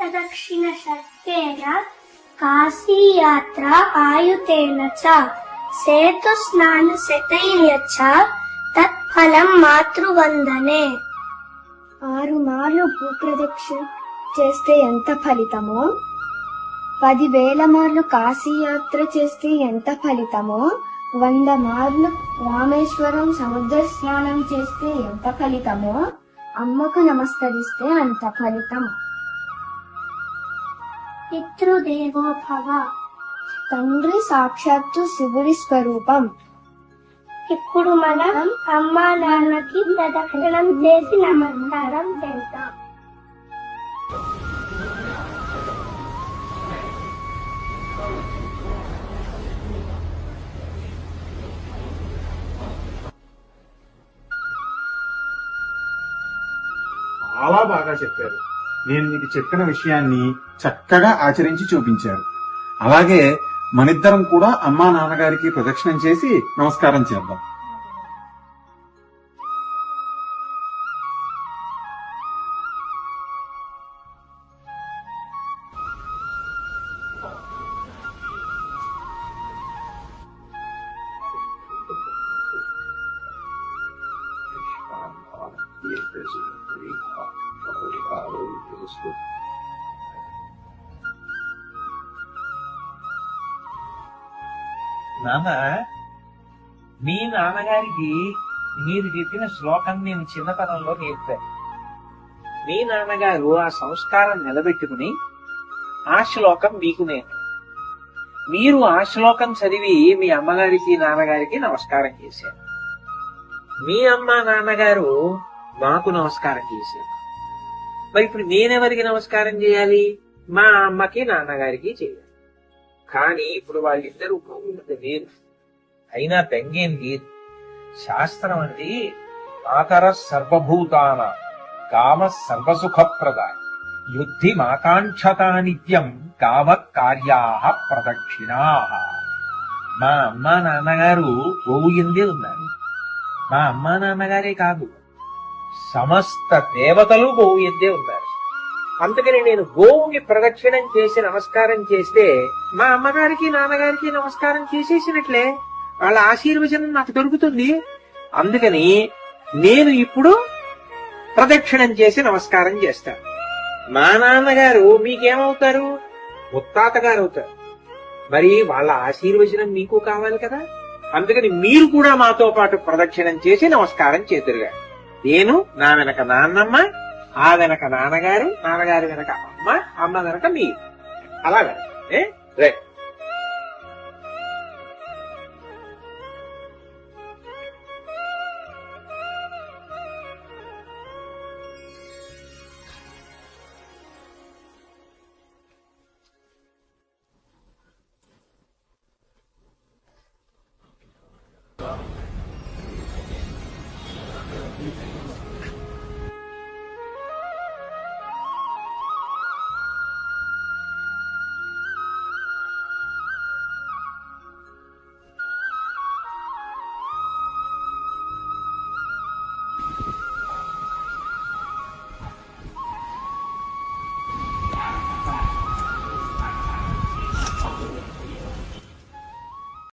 ప్రదక్షిణ శక్తేన కాశీయాత్ర ఆయుతేన చ సేతు స్నాన శతైర్య చ తత్ఫలం మాతృవందనే. 6 మార్లు భూప్రదక్షిణ చేస్తే ఎంత ఫలితమో, 10,000 మార్లు కాశీయాత్ర చేస్తే ఎంత ఫలితమో, 100 మార్లు రామేశ్వరం సముద్ర స్నానం చేస్తే ఎంత ఫలితమో, అమ్మకు నమస్కరిస్తే అంత ఫలితం. పితృదేవో భవ. తండ్రి సాక్షాత్తు శివుడి స్వరూపం. ఇప్పుడు మనం అమ్మా నాన్నకి ప్రదక్షిణం చేసి నమస్కారం చేద్దాం. చాలా బాగా చెప్పారు. నేను మీకు చెప్పిన విషయాన్ని చక్కగా ఆచరించి చూపించారు. అలాగే మనిద్దరం కూడా అమ్మా నాన్నగారికి ప్రదక్షిణం చేసి నమస్కారం చేద్దాం. నాన్న, మీ నాన్నగారికి మీరు చెప్పిన శ్లోకం నేను చిన్నతనంలో నేర్పాను. మీ నాన్నగారు ఆ సంస్కారం నిలబెట్టుకుని ఆ శ్లోకం మీకు నేను, మీరు ఆ శ్లోకం చదివి మీ అమ్మగారికి నాన్నగారికి నమస్కారం చేశారు. మీ అమ్మ నాన్నగారు మాకు నమస్కారం చేశారు. మరి ఇప్పుడు నేనెవరికి నమస్కారం చేయాలి? మా అమ్మకి నాన్నగారికి చేయాలి. కానీ ఇప్పుడు వాళ్ళిద్దరూ వేరు. అయినా బెంగేం లేదు. శాస్త్రం అంటే మాతర సర్వభూతాన కామ సర్వసుఖప్రద యుద్ధి మాకాంక్షతా నిత్యం కామ కార్యా ప్రదక్షిణా. మా అమ్మా నాన్నగారు గోవు ఎందే ఉన్నారు. మా అమ్మా నాన్నగారే కాదు, సమస్త దేవతలు గోవు ఎందే ఉన్నారు. అందుకని నేను గోవుని ప్రదక్షిణం చేసి నమస్కారం చేస్తే మా అమ్మగారికి నాన్నగారికి నమస్కారం చేసేసినట్లే. వాళ్ళ ఆశీర్వచనం నాకు దొరుకుతుంది. అందుకని నేను ఇప్పుడు ప్రదక్షిణం చేసి నమస్కారం చేస్తాను. మా నాన్నగారు మీకేమవుతారు? ముత్తాత గారు అవుతారు. మరి వాళ్ళ ఆశీర్వచనం మీకు కావాలి కదా. అందుకని మీరు కూడా మాతో పాటు ప్రదక్షిణం చేసి నమస్కారం చేతురుగా. నేను నా వెనక నాన్నమ్మ, ఆ వెనక నాన్నగారు, నాన్నగారి వెనక అమ్మ, అమ్మ వెనక మీరు. అలాగా రైట్.